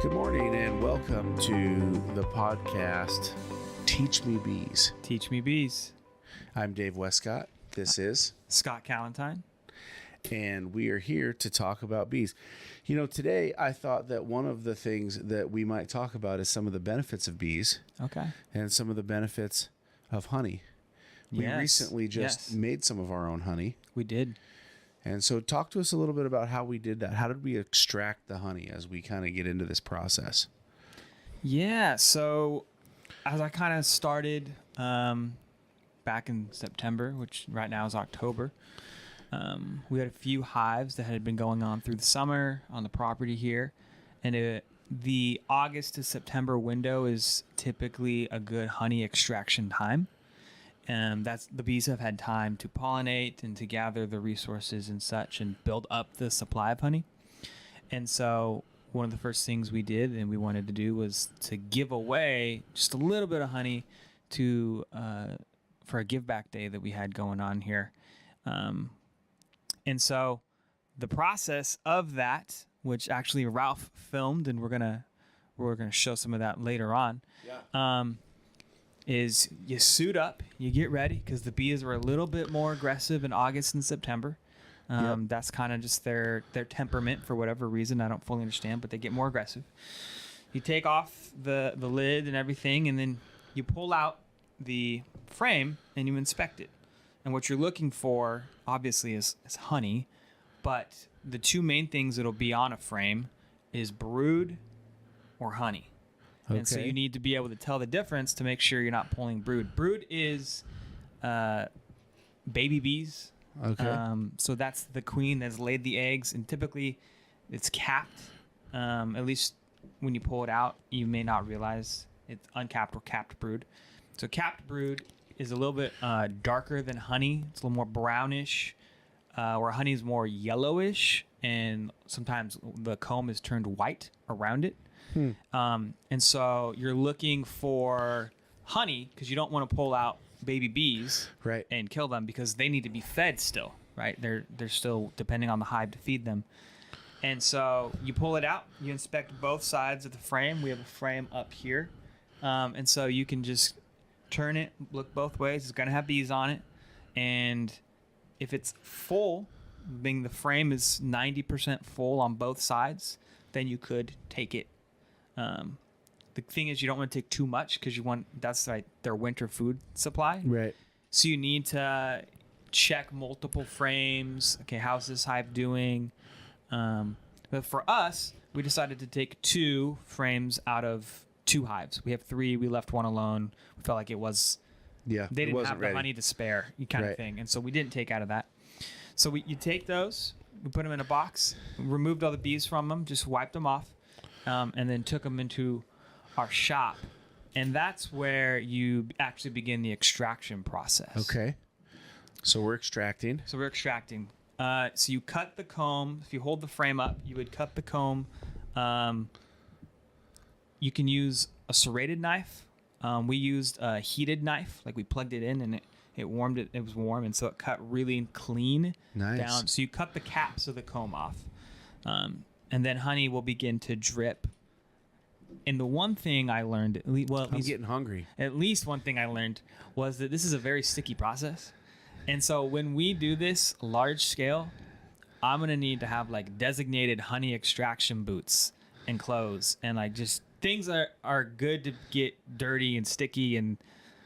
Good morning and welcome to the podcast Teach Me Bees. Teach Me Bees. I'm Dave Wescott. This is Scott Calentine. And we are here to talk about bees. You know, today I thought that one of the things that we might talk about is some of the benefits of bees. Okay. And some of the benefits of honey. We recently just made some of our own honey. We did. And so talk to us a little bit about how we did that. How did we extract the honey as we kind of get into this process? Yeah, so as I kind of started back in September, which right now is October, we had a few hives that had been going on through the summer on the property here. And the August to September window is typically a good honey extraction time. That's the bees have had time to pollinate and to gather the resources and such and build up the supply of honey. And so one of the first things we did and we wanted to do was to give away just a little bit of honey to for a give back day that we had going on here. And so the process of that, which actually Ralph filmed, and we're gonna show some of that later on. Yeah. Is you suit up, you get ready, because the bees are a little bit more aggressive in August and September. That's kind of just their temperament for whatever reason. I don't fully understand, but they get more aggressive. You take off the lid and everything, and then you pull out the frame and you inspect it. And what you're looking for, obviously, is honey. But the two main things that'll be on a frame is brood or honey. Okay. And so you need to be able to tell the difference to make sure you're not pulling brood. Brood is baby bees. Okay. So that's the queen that's laid the eggs, and typically it's capped. At least when you pull it out, you may not realize it's uncapped or capped brood. So capped brood is a little bit darker than honey. It's a little more brownish, where honey is more yellowish, and sometimes the comb is turned white around it. And so you're looking for honey because you don't want to pull out baby bees and kill them because they need to be fed still, right? They're still depending on the hive to feed them. And so you pull it out, you inspect both sides of the frame. We have a frame up here. And so you can just turn it, look both ways. It's going to have bees on it. And if it's full, being the frame is 90% full on both sides, then you could take it. The thing is, you don't want to take too much because that's like their winter food supply. Right. So you need to check multiple frames. Okay, how's this hive doing? But for us, we decided to take 2 frames out of 2 hives. We have 3. We left 1 alone. We felt like it was. Yeah. They didn't have the honey to spare, kind of thing, and so we didn't take out of that. So you take those, we put them in a box, removed all the bees from them, just wiped them off. And then took them into our shop. And that's where you actually begin the extraction process. Okay. So we're extracting. So you cut the comb. If you hold the frame up, you would cut the comb. You can use a serrated knife. We used a heated knife. Like we plugged it in and it warmed it. It was warm. And so it cut really clean down. So you cut the caps of the comb off. And then honey will begin to drip. And the one thing I learned, I'm getting hungry. At least one thing I learned was that this is a very sticky process. And so when we do this large scale, I'm going to need to have like designated honey extraction boots and clothes and like just things that are good to get dirty and sticky, and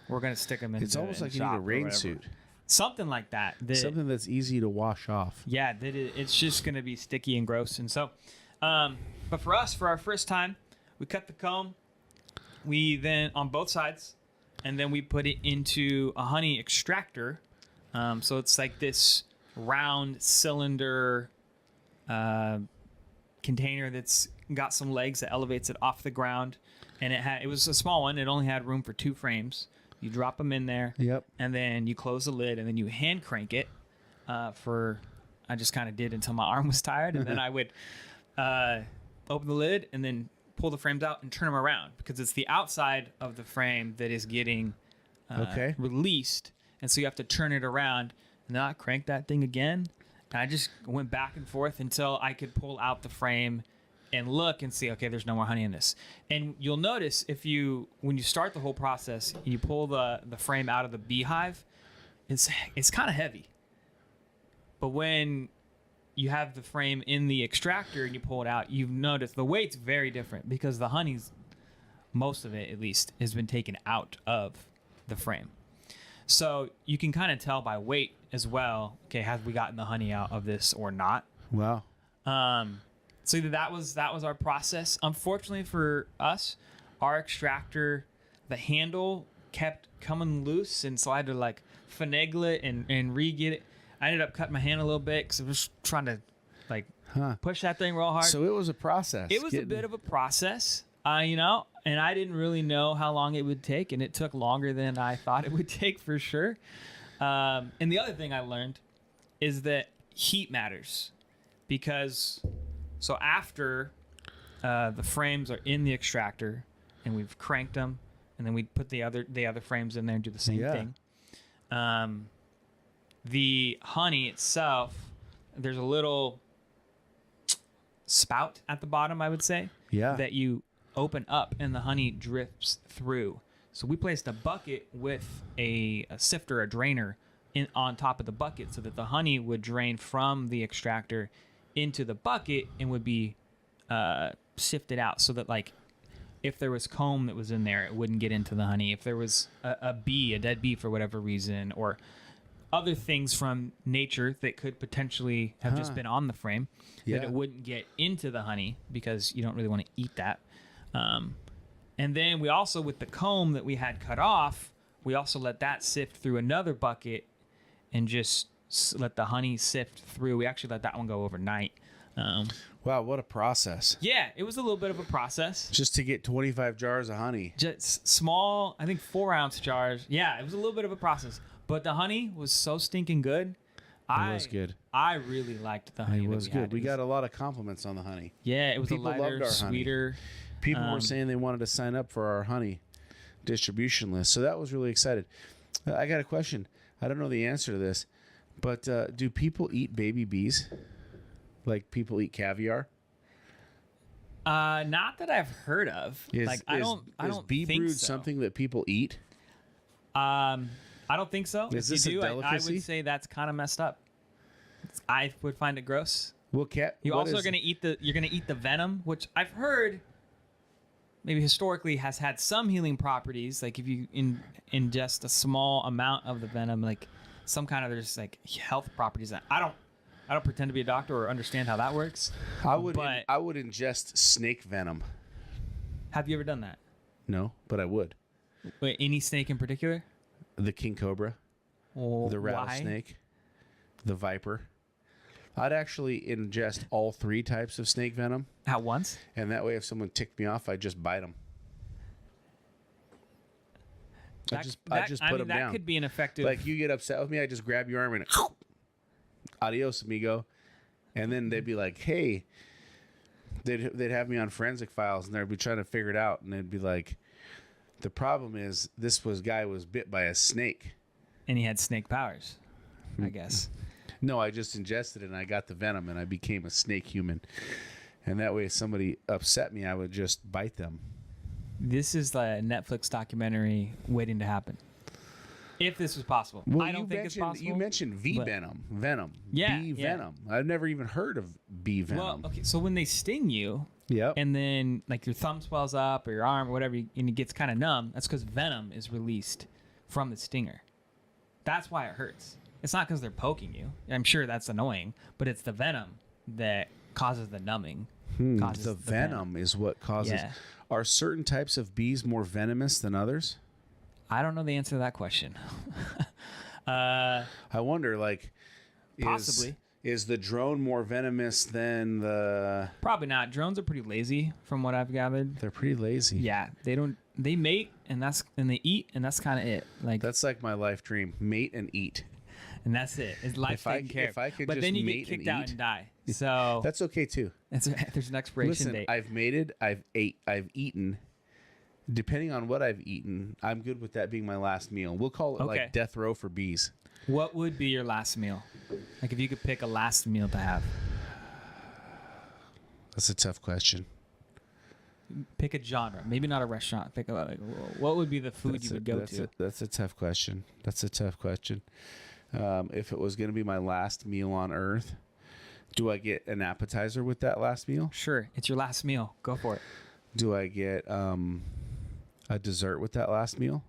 we're going to stick them in. It's almost like you need a rain suit. Something like that. Something that's easy to wash off. Yeah, it's just going to be sticky and gross. And so, but for us, for our first time, we cut the comb. We then, on both sides, and then we put it into a honey extractor. So it's like this round cylinder container that's got some legs that elevates it off the ground. And it was a small one. It only had room for 2 frames. You drop them in there, and then you close the lid, and then you hand crank it I just kind of did until my arm was tired, and then I would open the lid and then pull the frames out and turn them around because it's the outside of the frame that is getting released, and so you have to turn it around, and then I cranked that thing again, and I just went back and forth until I could pull out the frame and look and see, okay, there's no more honey in this. And you'll notice when you start the whole process, you pull the frame out of the beehive, it's kind of heavy. But when you have the frame in the extractor and you pull it out, you've noticed the weight's very different because the honey's, most of it at least, has been taken out of the frame. So you can kind of tell by weight as well, okay, have we gotten the honey out of this or not? Wow. So that was our process. Unfortunately for us, our extractor, the handle kept coming loose, and so I had to like finagle it and re-get it. I ended up cutting my hand a little bit because I was trying to like push that thing real hard. So it was a process. It was a bit of a process, and I didn't really know how long it would take, and it took longer than I thought it would take for sure. And the other thing I learned is that heat matters, because so after the frames are in the extractor and we've cranked them, and then we put the other frames in there and do the same thing. The honey itself, there's a little spout at the bottom, I would say, that you open up and the honey drips through. So we placed a bucket with a sifter, a drainer on top of the bucket so that the honey would drain from the extractor into the bucket and would be sifted out, so that like if there was comb that was in there, it wouldn't get into the honey. If there was a dead bee for whatever reason, or other things from nature that could potentially have just been on the frame, that it wouldn't get into the honey, because you don't really want to eat that. And then we also, with the comb that we had cut off, we also let that sift through another bucket and just let the honey sift through. We actually let that one go overnight. Wow, what a process. Yeah, it was a little bit of a process. Just to get 25 jars of honey. Just small, I think 4-ounce jars. Yeah, it was a little bit of a process. But the honey was so stinking good. It was good. I really liked the honey. It was good. We got a lot of compliments on the honey. Yeah, it was People a lighter, loved our sweeter. Honey. People were saying they wanted to sign up for our honey distribution list. So that was really excited. I got a question. I don't know the answer to this, but do people eat baby bees? Like people eat caviar? Not that I've heard of. I don't bee think brood so. something that people eat? I don't think so. Is if this you a do, I delicacy? would say that's kind of messed up. I would find it gross. Well, You also are going to eat the venom, which I've heard maybe historically has had some healing properties. Like if you ingest a small amount of the venom, like some kind of, there's like health properties that I don't pretend to be a doctor or understand how that works. I would ingest snake venom. Have you ever done that? No, but I would. Wait, any snake in particular? The king cobra, the rattlesnake, the viper. I'd actually ingest all 3 types of snake venom. At once? And that way, if someone ticked me off, I'd just bite them. I just put them down. That could be an effective. Like you get upset with me, I just grab your arm and adios, amigo. And then they'd be like, hey, they'd have me on forensic files, and they'd be trying to figure it out, and they'd be like, the problem is guy was bit by a snake. And he had snake powers, I guess. No, I just ingested it and I got the venom and I became a snake human. And that way if somebody upset me, I would just bite them. This is a Netflix documentary waiting to happen. If this was possible. Well, I don't think it's possible. You mentioned venom. Yeah, bee venom. I've never even heard of bee venom. Well, okay, so when they sting you, and then like your thumb swells up or your arm or whatever, and it gets kind of numb, that's because venom is released from the stinger. That's why it hurts. It's not because they're poking you. I'm sure that's annoying, but it's the venom that causes the numbing. The venom is what causes. Yeah. Are certain types of bees more venomous than others? I don't know the answer to that question. I wonder, like, possibly. Is the drone more venomous than the... Probably not. Drones are pretty lazy, from what I've gathered. They're pretty lazy. Yeah, they mate and they eat, and that's kind of it. Like that's like my life dream: mate and eat. And that's it. It's life taken care of. If I could but just then you mate get kicked and out eat, and die. So that's okay too. There's an expiration date. I've mated. I've eaten. Depending on what I've eaten, I'm good with that being my last meal. We'll call it like death row for bees. What would be your last meal? Like if you could pick a last meal to have. That's a tough question. Pick a genre. Maybe not a restaurant. Pick what would be the food you would go to? That's a tough question. If it was going to be my last meal on Earth, do I get an appetizer with that last meal? Sure. It's your last meal. Go for it. Do I get a dessert with that last meal?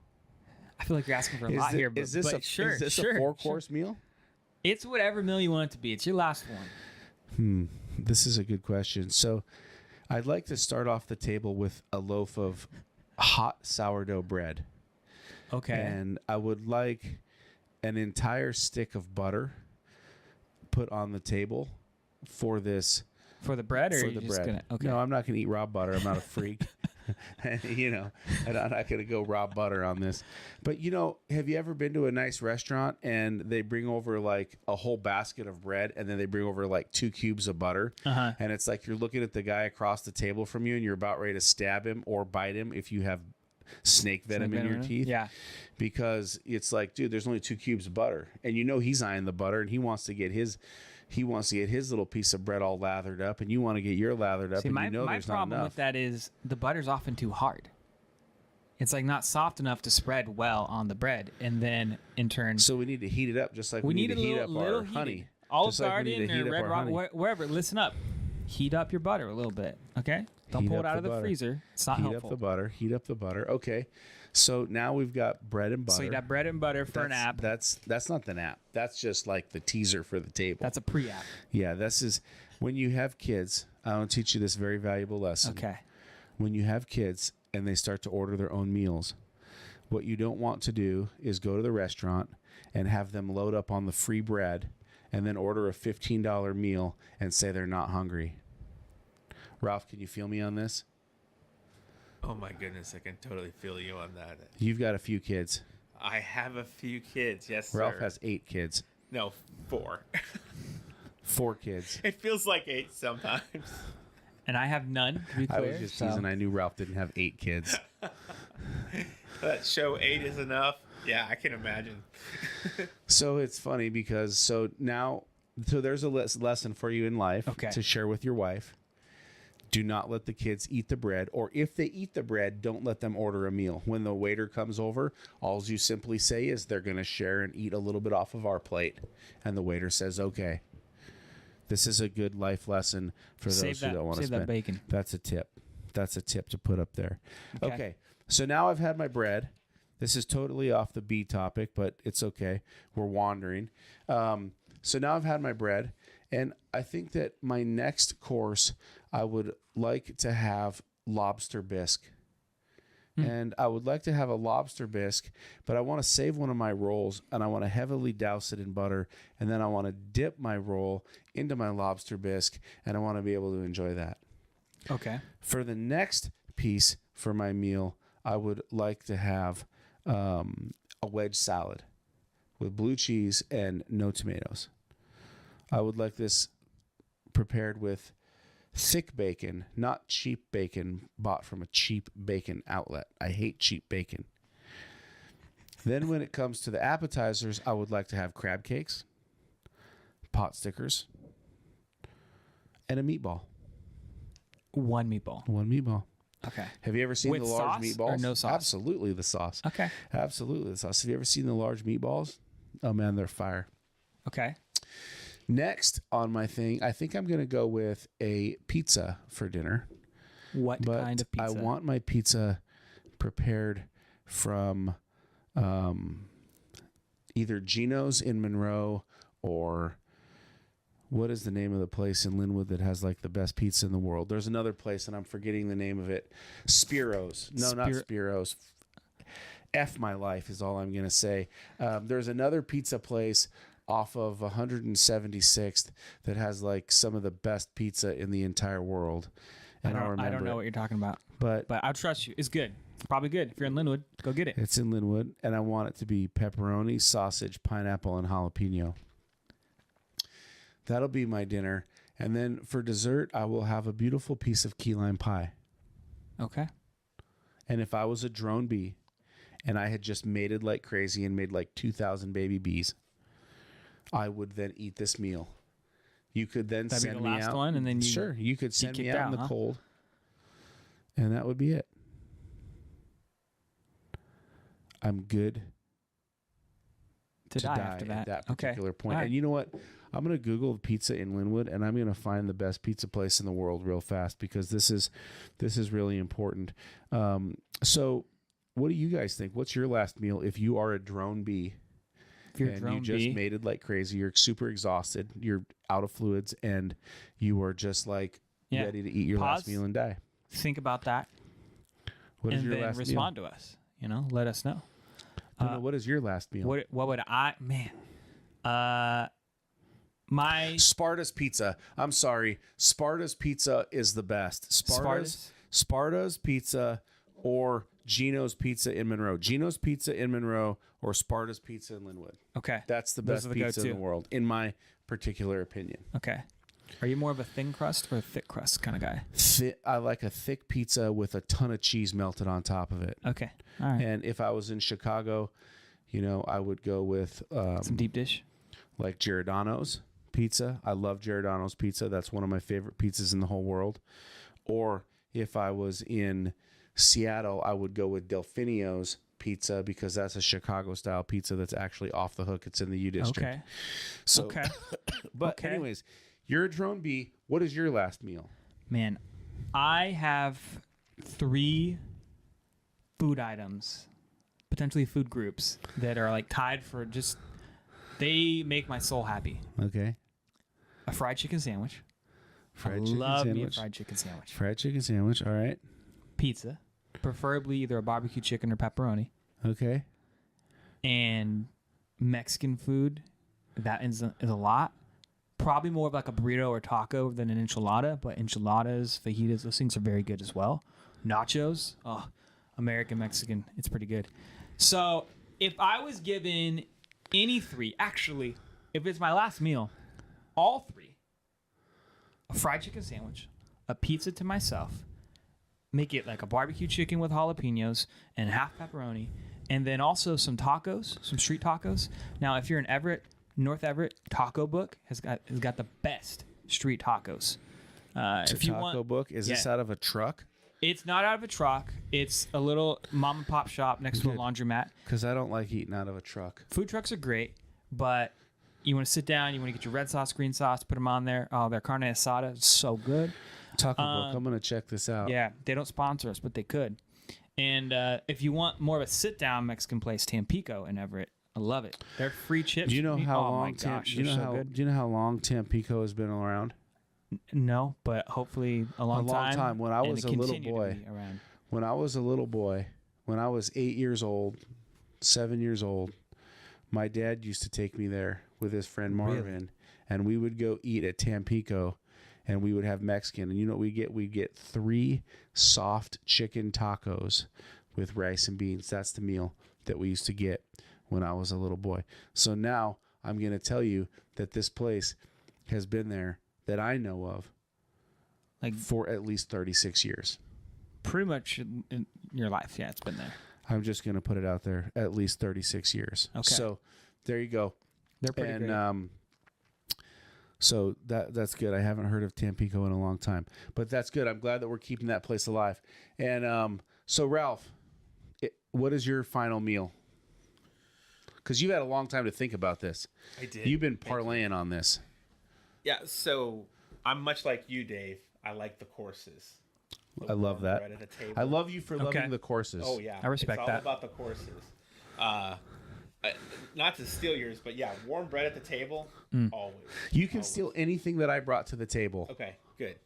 I feel like you're asking for a lot here, but is this a 4-course meal? It's whatever meal you want it to be. It's your last one. This is a good question. So I'd like to start off the table with a loaf of hot sourdough bread. Okay. And I would like an entire stick of butter put on the table for this. For the bread, or for you're the just bread. gonna? Okay. No, I'm not going to eat raw butter. I'm not a freak. You know, I'm not going to go raw butter on this. But, you know, have you ever been to a nice restaurant and they bring over like a whole basket of bread and then they bring over like 2 cubes of butter? Uh-huh. And it's like you're looking at the guy across the table from you and you're about ready to stab him or bite him if you have snake venom in your teeth. Yeah. Because it's like, dude, there's only 2 cubes of butter. And you know he's eyeing the butter and he wants to get his little piece of bread all lathered up, and you want to get your lathered up. See, and my you know there's not problem enough. with that is the butter's often too hard. It's like not soft enough to spread well on the bread, and then in turn, So we need to heat it up, just like we need to heat up our honey. Olive Just like we need Garden to heat or up Red our Rock, honey. wherever. Listen up. Heat up your butter a little bit, okay? Don't Heat pull up it out the of the butter. freezer. It's not Heat helpful. up the butter. Heat up the butter. Okay. So now we've got bread and butter. So you got bread and butter for an app. That's not the nap. That's just like the teaser for the table. That's a pre-app. Yeah, this is when you have kids. I want to teach you this very valuable lesson. Okay. When you have kids and they start to order their own meals, what you don't want to do is go to the restaurant and have them load up on the free bread and then order a $15 meal and say they're not hungry. Ralph, can you feel me on this? Oh my goodness, I can totally feel you on that. You've got a few kids. I have a few kids, yes, sir. Ralph has 8 kids. No, 4. 4 kids. It feels like 8 sometimes. And I have none, to be I clear. was just teasing. I knew Ralph didn't have 8 kids. That show 8 is enough. Yeah, I can imagine. So it's funny because so there's a lesson for you in life to share with your wife. Do not let the kids eat the bread, or if they eat the bread, don't let them order a meal. When the waiter comes over, all you simply say is they're going to share and eat a little bit off of our plate. And the waiter says, okay. This is a good life lesson for those who don't want to spend. Save that bacon. That's a tip. That's a tip to put up there. Okay. So now I've had my bread. This is totally off the B topic, but it's okay. We're wandering. So now I've had my bread, and I think that my next course, I would like to have lobster bisque. And I would like to have a lobster bisque, but I want to save one of my rolls, and I want to heavily douse it in butter, and then I want to dip my roll into my lobster bisque, and I want to be able to enjoy that. Okay. For the next piece for my meal, I would like to have a wedge salad with blue cheese and no tomatoes. I would like this prepared with thick bacon, not cheap bacon bought from a cheap bacon outlet. I hate cheap bacon. Then when it comes to the appetizers, I would like to have crab cakes, pot stickers, and a meatball. One meatball. One meatball. Okay. Have you ever seen With the large sauce meatballs? or no sauce? Absolutely the sauce. Okay. Absolutely the sauce. Have you ever seen the large meatballs? Oh man, they're fire. Okay. Next on my thing, I think I'm going to go with a pizza for dinner. What kind of pizza? I want my pizza prepared from either Gino's in Monroe or what is the name of the place in Linwood that has like the best pizza in the world? There's another place and I'm forgetting the name of it. Spiro's. No, not Spiro's. F my life is all I'm going to say. There's another pizza place off of 176th that has like some of the best pizza in the entire world. And I don't know what you're talking about. But I'll trust you. It's good. It's probably good. If you're in Linwood, go get it. It's in Linwood, and I want it to be pepperoni, sausage, pineapple, and jalapeno. That'll be my dinner. And then for dessert, I will have a beautiful piece of key lime pie. Okay. And if I was a drone bee and I had just mated like crazy and made like 2,000 baby bees, I would then eat this meal You could then That'd be send the me last out. one, and then you could send me kicked out in out, the huh? cold, and that would be it. I'm good to die after at that. that particular point. All right. And you know what? I'm going to Google pizza in Linwood, and I'm going to find the best pizza place in the world real fast, because this is really important. So what do you guys think? What's your last meal if you are a drone bee? If you're a And drone you just bee, mated like crazy, you're super exhausted, you're out of fluids, and you are just like Yeah. ready to eat your last Pause. meal and die. think about that, What is and your then last respond to us. Let us know. meal? No, what is your last meal? What would I, man? My Sparta's Pizza. I'm sorry. Sparta's Pizza is the best. Sparta's Pizza or Gino's Pizza in Monroe. Gino's Pizza in Monroe or Sparta's Pizza in Linwood. Okay. That's the Those best are the pizza in go-to. the world, in my particular opinion. Okay. Are you more of a thin crust or a thick crust kind of guy? I like a thick pizza with a ton of cheese melted on top of it. Okay. All right. And if I was in Chicago, I would go with Some deep dish. like Giordano's pizza. I love Giordano's pizza. That's one of my favorite pizzas in the whole world. Or if I was in Seattle, I would go with Delfinio's pizza, because that's a Chicago style pizza that's actually off the hook. It's in the U district. Okay. So, Okay. but Okay. anyways, you're a drone bee. What is your last meal? Man, I have 3 food items, potentially food groups, that are like tied for just, they make my soul happy. Okay. A fried chicken sandwich. Fried I chicken love me a sandwich. fried chicken sandwich. Fried chicken sandwich. All right. Pizza, preferably either a barbecue chicken or pepperoni. Okay. And Mexican food, that is a lot. Probably more of like a burrito or taco than an enchilada, but enchiladas, fajitas, those things are very good as well. Nachos, American Mexican, it's pretty good. So if I was given any 3, actually, if it's my last meal, all 3, a fried chicken sandwich, a pizza to myself, make it like a barbecue chicken with jalapenos and half pepperoni, and then also some tacos, some street tacos. Now, if you're in Everett, North Everett, Taco Book has got the best street tacos. If you Taco want, Book, is this out of a truck? it's not out of a truck. It's a little mom and pop shop next to a Good. laundromat. Because I don't like eating out of a truck. Food trucks are great, but you want to sit down, you want to get your red sauce, green sauce, put them on there. Oh, their carne asada is so good. Taco Book, I'm going to check this out. Yeah, they don't sponsor us, but they could. And if you want more of a sit-down Mexican place, Tampico in Everett, I love it. They're free chips. Do you know how oh long? my gosh, do you they're know so how? good. Do you know how long Tampico has been around? No, but hopefully a long time. When I and was it a little continue to boy. be around. When I was a little boy, when I was 8 years old, 7 years old, my dad used to take me there with his friend Marvin, and we would go eat at Tampico, and we would have Mexican. And you know what we get? We'd get 3 soft chicken tacos with rice and beans. That's the meal that we used to get when I was a little boy. So now I'm going to tell you that this place has been there, that I know of, Like for at least 36 years. pretty much in your life, yeah, it's been there. I'm just going to put it out there, at least 36 years. Okay. So there you go. They're pretty great. So that's good. I haven't heard of Tampico in a long time, but that's good. I'm glad that we're keeping that place alive. And so Ralph, what is your final meal? Because you've had a long time to think about this. I did. You've been parlaying on this. Yeah, so I'm much like you, Dave. I like the courses. The I love warm that. bread at a table. I love you for Okay. loving the courses. Oh yeah, I respect it's that. all about the courses. Not to steal yours, but yeah, warm bread at the table, always. You can Always. steal anything that I brought to the table. Okay, good.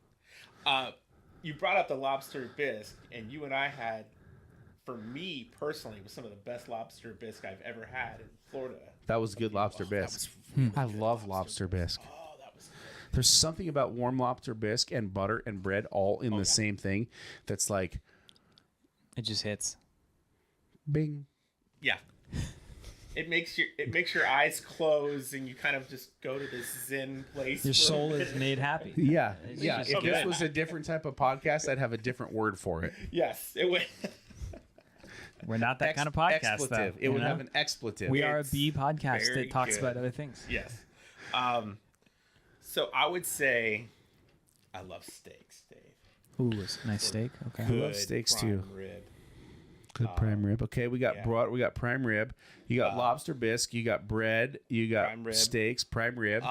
You brought up the lobster bisque, and you and I had, for me personally, was some of the best lobster bisque I've ever had in Florida. That was good lobster That bisque. was really I good love lobster bisque. Oh, that was good. There's something about warm lobster bisque and butter and bread all in the same thing that's like, It just hits. bing. Yeah. It makes your eyes close and you kind of just go to this zen place. Your for a soul minute. is made happy. Yeah, It's yeah. just If so this good. was a different type of podcast, I'd have a different word for it. Yes, it would. We're not that kind of podcast, expletive. though. It would you know? have an expletive. We are a It's B podcast very that talks good. about other things. Yes. So I would say I love steaks, Dave. Ooh, it's a nice steak. Okay. I love steaks prime too. Rib. Good prime rib. Okay, we got yeah. we got prime rib. You got lobster bisque. You got bread. You got Prime rib. steaks. Prime rib.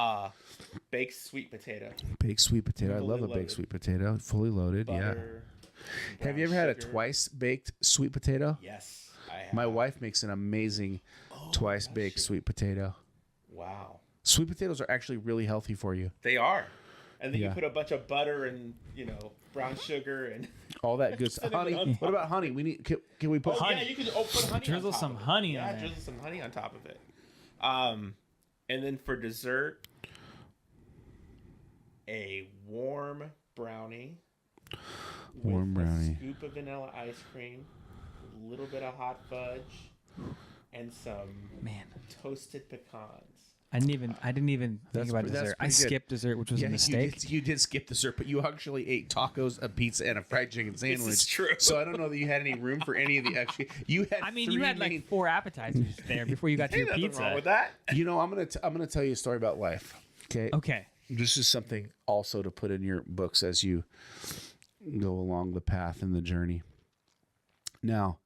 Baked sweet potato. Baked sweet potato. I Fully love a loaded. baked sweet potato. Fully loaded. Butter, Yeah. Have you ever had a sugar. twice baked sweet potato? Yes, I have. My wife makes an amazing twice baked sweet potato. Wow. Sweet potatoes are actually really healthy for you. They are. And then Yeah. you put a bunch of butter and, brown sugar and... All that good stuff. Honey. on What about honey? We need. Can we put Oh, honey? yeah, you can put honey Drizzle on top some of it. honey on Yeah, there. drizzle some honey on top of it. And then for dessert, a warm brownie. Warm with brownie. A scoop of vanilla ice cream, a little bit of hot fudge, and some Man, toasted pecans. I didn't even think That's about pre- that's dessert. I pretty good. skipped dessert, which was a mistake. You did skip dessert, but you actually ate tacos, a pizza, and a fried chicken sandwich. This is true. So I don't know that you had any room for any of the extra. You had. I mean, three you had main- like 4 appetizers there before you got to Ain't your nothing pizza. wrong with that. You know, I'm gonna tell you a story about life. Okay. Okay. This is something also to put in your books as you go along the path and the journey. Now,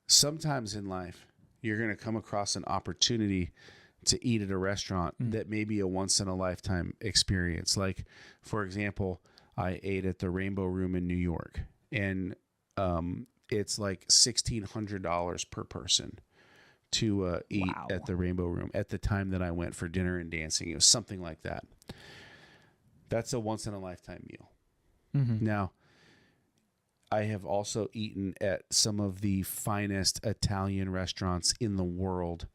sometimes in life, you're going to come across an opportunity to eat at a restaurant that may be a once in a lifetime experience. Like, for example, I ate at the Rainbow Room in New York, and it's like $1,600 per person to eat Wow. at the Rainbow Room at the time that I went for dinner and dancing. It was something like that. That's a once in a lifetime meal. Now, I have also eaten at some of the finest Italian restaurants in the world.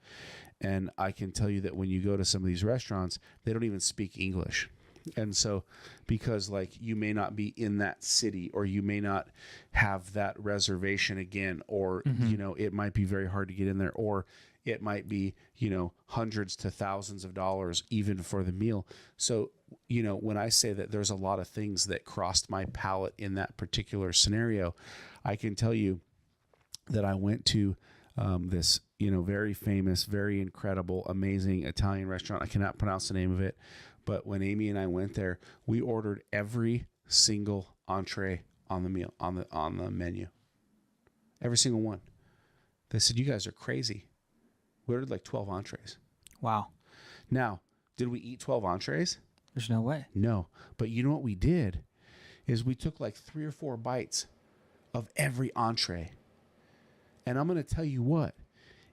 And I can tell you that when you go to some of these restaurants, they don't even speak English. And so, because like you may not be in that city, or you may not have that reservation again, or, it might be very hard to get in there, or it might be, hundreds to thousands of dollars even for the meal. So, when I say that there's a lot of things that crossed my palate in that particular scenario, I can tell you that I went to this, very famous, very incredible, amazing Italian restaurant. I cannot pronounce the name of it, but when Amy and I went there, we ordered every single entree on the meal, on the menu, every single one. They said, "You guys are crazy." We ordered like 12 entrees. Wow. Now, did we eat 12 entrees? There's no way. No. But you know what we did is we took like 3 or 4 bites of every entree. And I'm going to tell you what,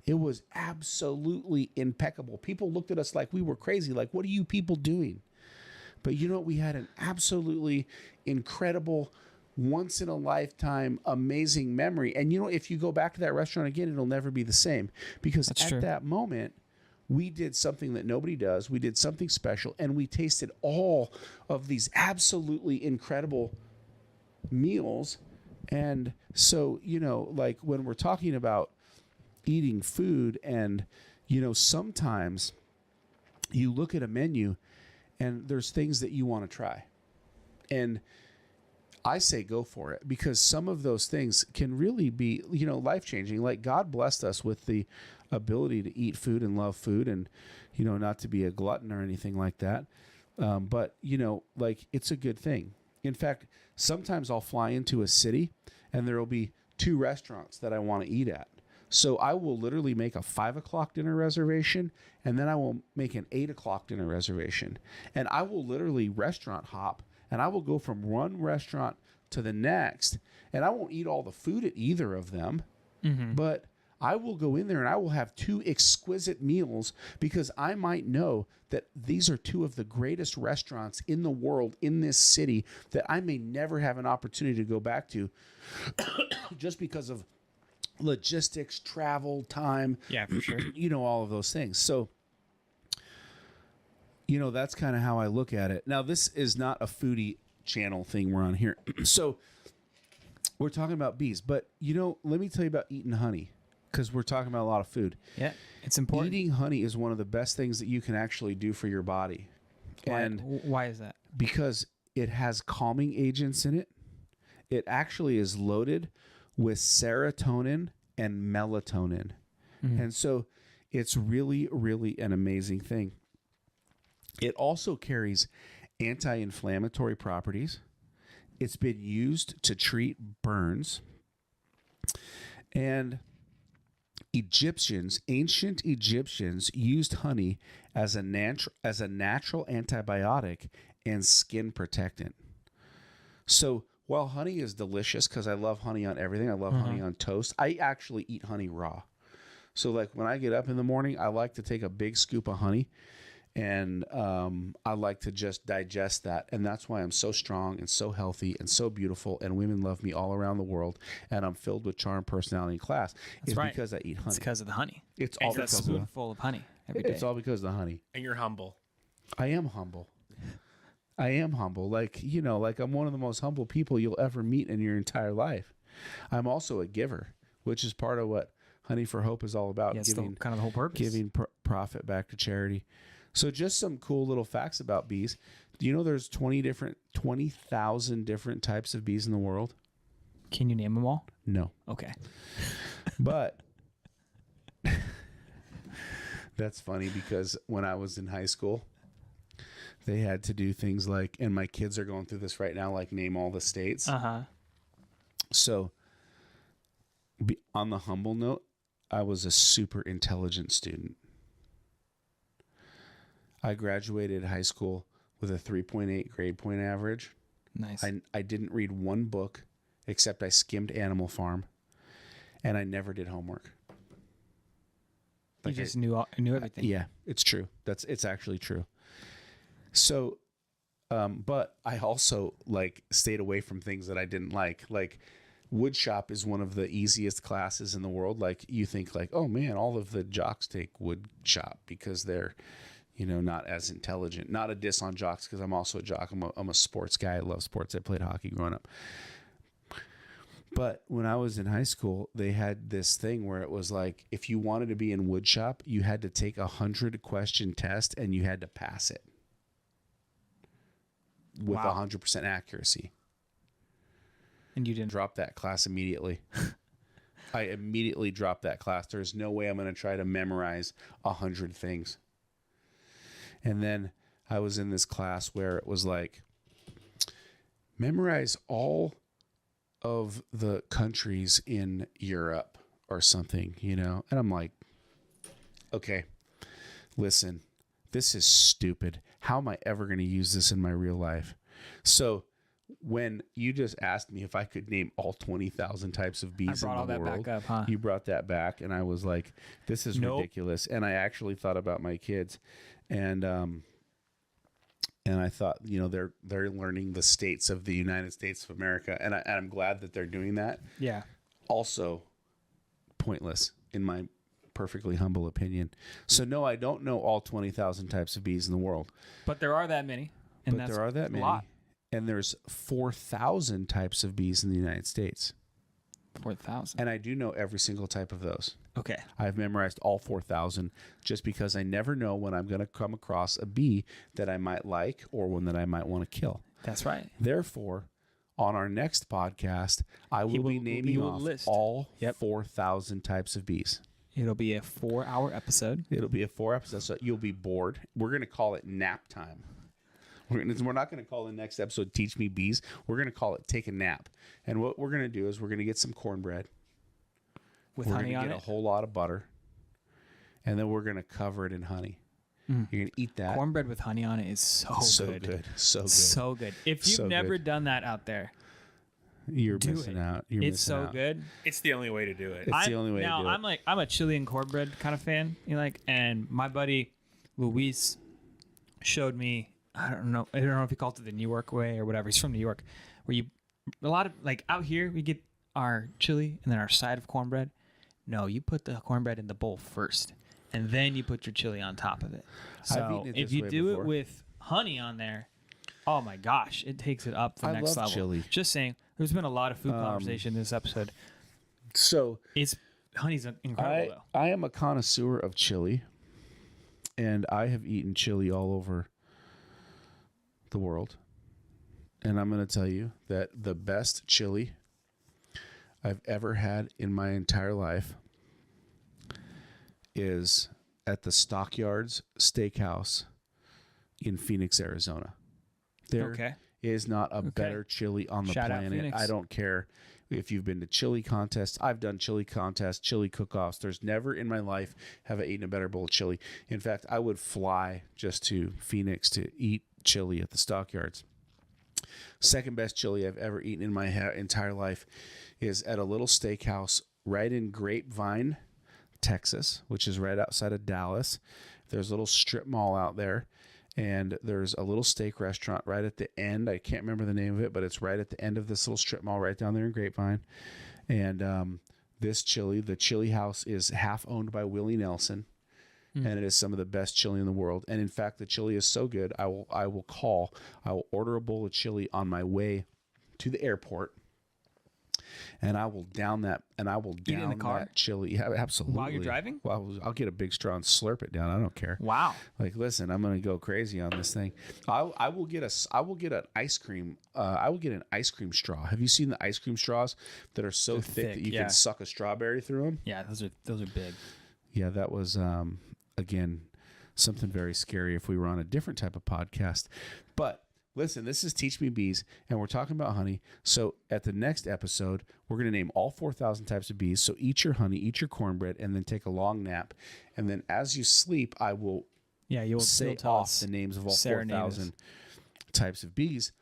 it was absolutely impeccable. People looked at us like we were crazy. Like, what are you people doing? But you know what? We had an absolutely incredible, once in a lifetime, amazing memory. And if you go back to that restaurant again, it'll never be the same, because That's at true. that moment, we did something that nobody does. We did something special, and we tasted all of these absolutely incredible meals. And so, like when we're talking about eating food, and, sometimes you look at a menu and there's things that you want to try. And I say go for it, because some of those things can really be, life-changing. Like, God blessed us with the ability to eat food and love food, and, not to be a glutton or anything like that. But, like, it's a good thing. In fact, sometimes I'll fly into a city and there will be 2 restaurants that I want to eat at. So I will literally make a 5 o'clock dinner reservation, and then I will make an 8 o'clock dinner reservation. And I will literally restaurant hop, and I will go from one restaurant to the next, and I won't eat all the food at either of them, but I will go in there and I will have 2 exquisite meals, because I might know that these are 2 of the greatest restaurants in the world in this city that I may never have an opportunity to go back to just because of logistics, travel, time. Yeah, for sure. All of those things. So, that's kind of how I look at it. Now, this is not a foodie channel thing we're on here. So we're talking about bees, but let me tell you about eating honey, because we're talking about a lot of food. Yeah, it's important. Eating honey is one of the best things that you can actually do for your body. Why is that? Because it has calming agents in it. It actually is loaded with serotonin and melatonin. And so it's really, really an amazing thing. It also carries anti-inflammatory properties. It's been used to treat burns. And ancient Egyptians used honey as a natural antibiotic and skin protectant. So while honey is delicious, because I love honey on everything, I love honey on toast, I actually eat honey raw. So like when I get up in the morning, I like to take a big scoop of honey, and I like to just digest that. And that's why I'm so strong and so healthy and so beautiful, and women love me all around the world, and I'm filled with charm, personality, and class. It's because I eat honey. It's because of the honey. It's all because a spoonful of honey every day. It's all because of the honey. And you're humble. I am humble. Like, you know, like I'm one of the most humble people you'll ever meet in your entire life. I'm also a giver, which is part of what Honey for Hope is all about. Yeah, giving kind of the whole purpose. Giving profit back to charity. So just some cool little facts about bees. Do you know there's 20,000 different types of bees in the world? Can you name them all? No. Okay. But that's funny because when I was in high school, they had to do things like, and my kids are going through this right now, like name all the states. So on the humble note, I was a super intelligent student. I graduated high school with a 3.8 grade point average. Nice. I didn't read one book except I skimmed Animal Farm, and I never did homework. Like you just knew everything. Yeah, it's true. It's actually true. So, but I also like stayed away from things that I didn't like. Like wood shop is one of the easiest classes in the world. Like you think like, oh man, all of the jocks take wood shop because they're, you know, not as intelligent. Not a diss on jocks because I'm also a jock. I'm a sports guy. I love sports. I played hockey growing up. But when I was in high school, they had this thing where it was like, if you wanted to be in wood shop, you had to take 100-question test and you had to pass it with 100% accuracy. And you didn't drop that class immediately. I immediately dropped that class. There's no way I'm going to try to memorize 100 things. And then I was in this class where it was like, memorize all of the countries in Europe or something, you know? And I'm like, okay, listen, this is stupid. How am I ever going to use this in my real life? So when you just asked me if I could name all 20,000 types of bees in the world, back up, huh? You brought that back, and I was like, this is ridiculous. And I actually thought about my kids, and I thought, you know, they're learning the states of the United States of America, and I'm glad that they're doing that. Yeah. Also, pointless in my perfectly humble opinion. So no, I don't know all 20,000 types of bees in the world, but there are that many. And there are that many. Lot. And there's 4,000 types of bees in the United States. 4,000. And I do know every single type of those. Okay. I've memorized all 4,000 just because I never know when I'm going to come across a bee that I might like or one that I might want to kill. That's right. Therefore, on our next podcast, I will be naming off all 4,000 types of bees. It'll be a 4-hour episode. It'll be a 4 episode, so you'll be bored. We're going to call it nap time. We're not going to call the next episode Teach Me Bees. We're going to call it Take a Nap. And what we're going to do is we're going to get some cornbread. With honey on it. We're going to get a whole lot of butter. And then we're going to cover it in honey. You're going to eat that. Cornbread with honey on it is so good. So good. If you've never done that out there, you're missing out. It's so good. It's the only way to do it. It's the only way to do it. I'm a chili and cornbread kind of fan. And my buddy Luis showed me, I don't know if he called it the New York way or whatever. He's from New York, where a lot of like out here we get our chili and then our side of cornbread. No, you put the cornbread in the bowl first, and then you put your chili on top of it. So if you do it with honey on there, oh my gosh, it takes it up the next level. Chili. Just saying, there's been a lot of food conversation in this episode. So honey's incredible though. I am a connoisseur of chili, and I have eaten chili all over the world, and I'm going to tell you that the best chili I've ever had in my entire life is at the Stockyards Steakhouse in Phoenix, Arizona. There is not a better chili on the Shout out planet. Phoenix. I don't care if you've been to chili contests. I've done chili contests, chili cook-offs. There's never in my life have I eaten a better bowl of chili. In fact, I would fly just to Phoenix to eat chili at the stockyards. Second best chili I've ever eaten in my entire life is at a little steakhouse right in Grapevine, Texas, which is right outside of Dallas. There's a little strip mall out there, and there's a little steak restaurant right at the end. I can't remember the name of it, but it's right at the end of this little strip mall right down there in Grapevine. And this chili, the chili house, is half owned by Willie Nelson, and it is some of the best chili in the world. And in fact, the chili is so good, I will order a bowl of chili on my way to the airport. And I will down that, and I will down in the car? that chili. Yeah, absolutely. While you're driving? Well, I'll get a big straw and slurp it down. I don't care. Wow. Like, listen, I'm gonna go crazy on this thing. I will get an ice cream. I will get an ice cream straw. Have you seen the ice cream straws that are so thick that you can suck a strawberry through them? Yeah, those are big. Yeah, that was again something very scary if we were on a different type of podcast, but. Listen, this is Teach Me Bees, and we're talking about honey. So at the next episode, we're going to name all 4,000 types of bees. So eat your honey, eat your cornbread, and then take a long nap. And then as you sleep, I will you'll say tell off us. the names of all Serenade 4,000 types of bees.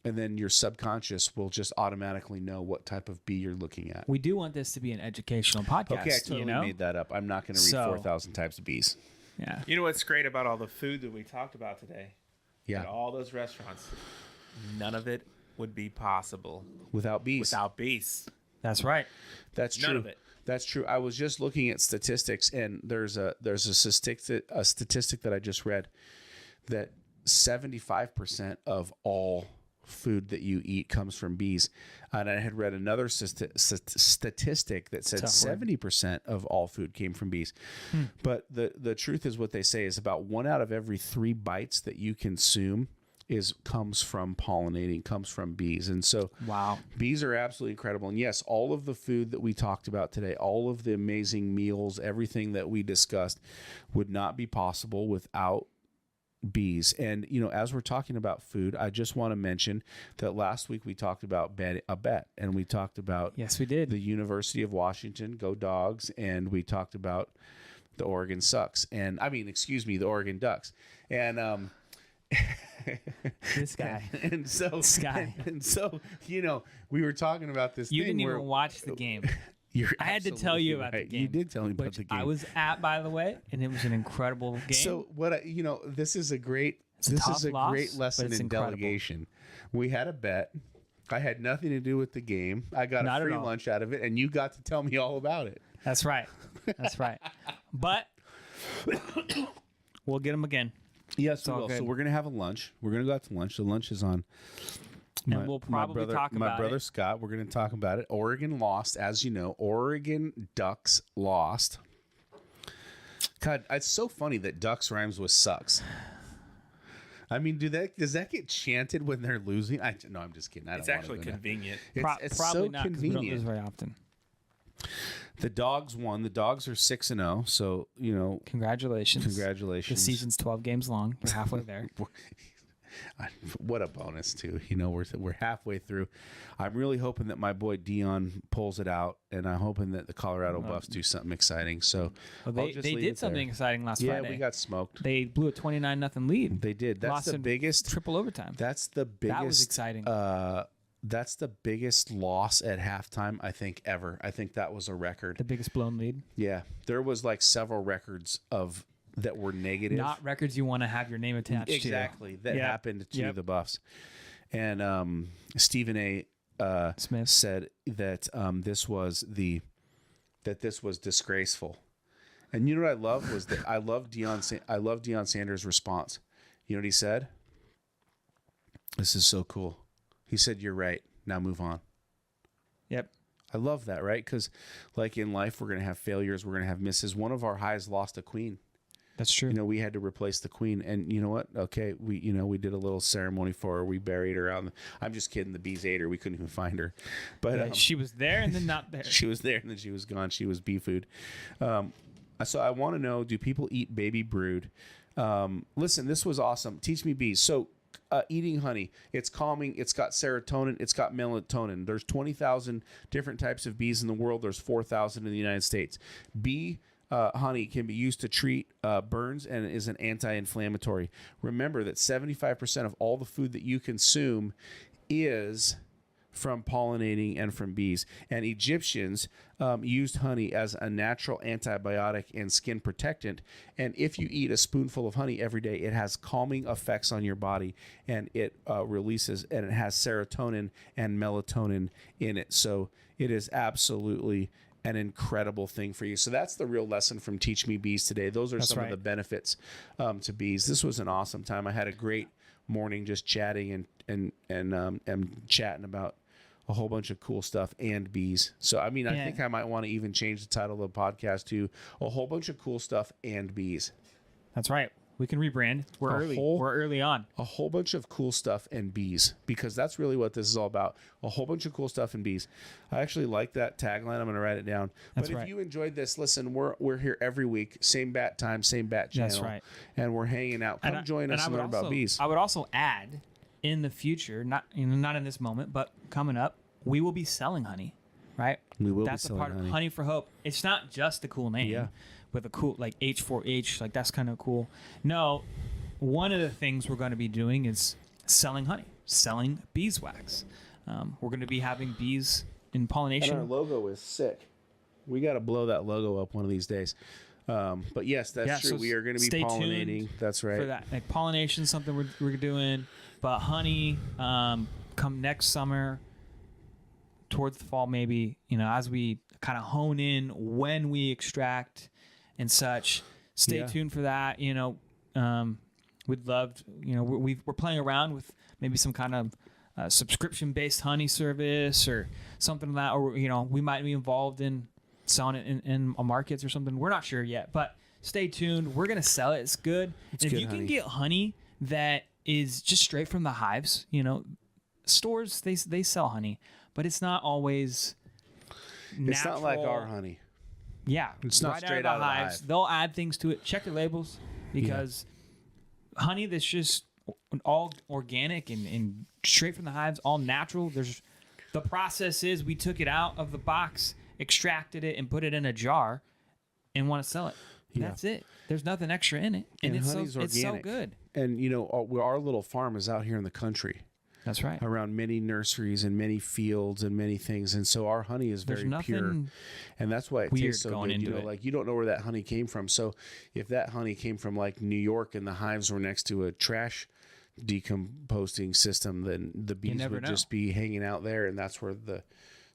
And then your subconscious will just automatically know what type of bee you're looking at. We do want this to be an educational podcast. Okay, I totally made that up. I'm not going to read 4,000 types of bees. Yeah. You know what's great about all the food that we talked about today? Yeah. At all those restaurants, none of it would be possible without bees. Without bees. That's right. That's true. None of it. That's true. I was just looking at statistics, and there's a statistic that I just read that 75% of all food that you eat comes from bees. And I had read another statistic that said 70% of all food came from bees. But the truth is, what they say is about 1 out of every 3 bites that you consume comes from pollinating, comes from bees. And so bees are absolutely incredible. And yes, all of the food that we talked about today, all of the amazing meals, everything that we discussed would not be possible without bees. And as we're talking about food, I just want to mention that last week we talked about a bet, and we talked about we did the University of Washington, go Dogs, and we talked about the Oregon Sucks, and the Oregon Ducks, and this guy and so we were talking about this. You didn't even watch the game. I had to tell you about the game. You did tell me about the game. I was at, by the way, and it was an incredible game. So this is a great lesson in delegation. We had a bet. I had nothing to do with the game. I got a free lunch out of it, and you got to tell me all about it. That's right. That's right. But we'll get them again. Yes, we will. So we're gonna have a lunch. We're gonna go out to lunch. The lunch is on. And we'll probably talk about my brother Scott. We're going to talk about it. Oregon lost, as you know. Oregon Ducks lost. God, it's so funny that Ducks rhymes with sucks. I mean, does that get chanted when they're losing? No, I'm just kidding. It's actually convenient. It's probably so not, convenient. we don't lose very often. The Dogs won. The Dogs are 6-0. So congratulations. Congratulations. The season's 12 games long. We're halfway there. What a bonus too. We're halfway through. I'm really hoping that my boy Dion pulls it out, and I'm hoping that the Colorado Buffs do something exciting. So they did something exciting last Friday. Yeah, we got smoked. They blew a 29-0 lead. They did. That's the biggest triple overtime. That's the biggest. That was exciting. That's the biggest loss at halftime I think ever. I think that was a record. The biggest blown lead. Yeah, there was like several records that were negative. Not records you want to have your name attached to. Exactly. That happened to the Buffs. And Stephen A. Smith said that this was disgraceful. And you know what I love was that I love Deion Sanders' response. You know what he said? This is so cool. He said, "You're right. Now move on." Yep. I love that, right? Because like in life, we're going to have failures. We're going to have misses. One of our highs lost a queen. That's true. We had to replace the queen, and you know what? Okay, we did a little ceremony for her. We buried her out. I'm just kidding. The bees ate her. We couldn't even find her, but she was there and then not there. She was there and then she was gone. She was bee food. So I want to know: do people eat baby brood? Listen, this was awesome. Teach me bees. So eating honey, it's calming. It's got serotonin. It's got melatonin. There's 20,000 different types of bees in the world. There's 4,000 in the United States. Bee honey can be used to treat burns and is an anti-inflammatory. Remember that 75% of all the food that you consume is from pollinating and from bees. And Egyptians used honey as a natural antibiotic and skin protectant. And if you eat a spoonful of honey every day, it has calming effects on your body, and it releases, and it has serotonin and melatonin in it. So it is absolutely an incredible thing for you. So that's the real lesson from Teach Me Bees today. Those are some of the benefits to bees. This was an awesome time. I had a great morning just chatting and chatting about a whole bunch of cool stuff and bees. So, I mean, I think I might want to even change the title of the podcast to a whole bunch of cool stuff and bees. That's right. We can rebrand. We're early on. A whole bunch of cool stuff and bees, because that's really what this is all about. A whole bunch of cool stuff and bees. I actually like that tagline. I'm going to write it down. But if you enjoyed this, listen, we're here every week. Same bat time, same bat channel. That's right. And we're hanging out. Come join us and learn about bees. I would also add, in the future, not in this moment, but coming up, we will be selling honey, right? We will That's be selling a part honey. of Honey for Hope. It's not just a cool name with a cool, like H4H, like that's kind of cool. No, one of the things we're going to be doing is selling honey, selling beeswax. We're going to be having bees in pollination. And our logo is sick. We got to blow that logo up one of these days. But yes, that's true. So we are going to be pollinating. That's right. For that, like pollination, something we're doing. But honey, come next summer, towards the fall, maybe, as we kind of hone in when we extract and such. Stay tuned for that. We'd love, we're playing around with maybe some kind of subscription-based honey service or something like that, or we might be involved in selling it in markets or something. We're not sure yet, but stay tuned. We're gonna sell it. It's good. And if you can get honey that is just straight from the hives, stores they sell honey, but it's not always natural. It's not like our honey. Yeah, it's not straight out of the hive. They'll add things to it. Check the labels, because honey that's just all organic and straight from the hives, all natural. The process is we took it out of the box, extracted it, and put it in a jar, and want to sell it. That's it. There's nothing extra in it, and it's so good. And our little farm is out here in the country. That's right. Around many nurseries and many fields and many things, and so our honey is very pure, and that's why it tastes so good. Like you don't know where that honey came from. So if that honey came from like New York and the hives were next to a trash decomposing system, then the bees would just be hanging out there, and that's where the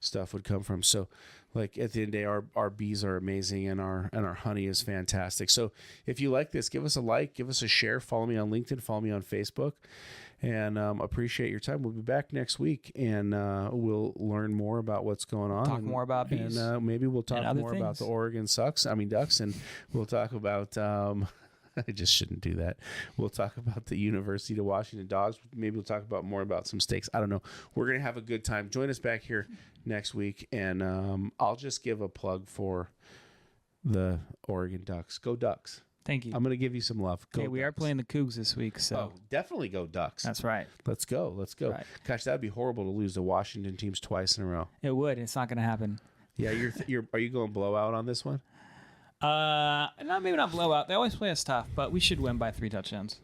stuff would come from. So like at the end of the day, our bees are amazing, and our honey is fantastic. So if you like this, give us a like, give us a share, follow me on LinkedIn, follow me on Facebook, and appreciate your time. We'll be back next week, and we'll learn more about what's going on. Talk more about bees. And maybe we'll talk more about the Oregon Ducks, and we'll talk about I just shouldn't do that. We'll talk about the University of Washington Dogs. Maybe we'll talk about more about some steaks. I don't know. We're going to have a good time. Join us back here next week, and I'll just give a plug for the Oregon Ducks. Go Ducks. Thank you. I'm going to give you some love. Go we are playing the Cougs this week, so definitely go Ducks. That's right. Let's go. Right. Gosh, that'd be horrible to lose to Washington teams twice in a row. It would. It's not going to happen. Yeah, are you going blowout on this one? Maybe not blowout. They always play us tough, but we should win by 3 touchdowns.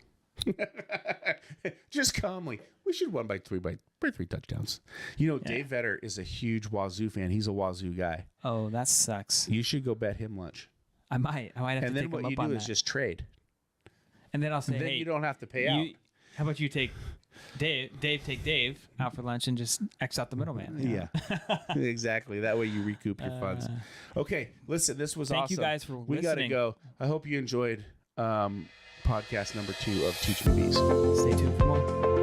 Just calmly, we should win by three touchdowns. Dave Vetter is a huge Wazoo fan. He's a Wazoo guy. Oh, that sucks. You should go bet him lunch. I might have to take him up on that. And then what you do is just trade. And then I'll say, hey, you don't have to pay out. How about you take take Dave out for lunch and just X out the middleman? Yeah, exactly. That way you recoup your funds. Okay, listen, this was awesome. Thank you guys for listening. We got to go. I hope you enjoyed podcast number 2 of Teach Me Bees. Stay tuned for more.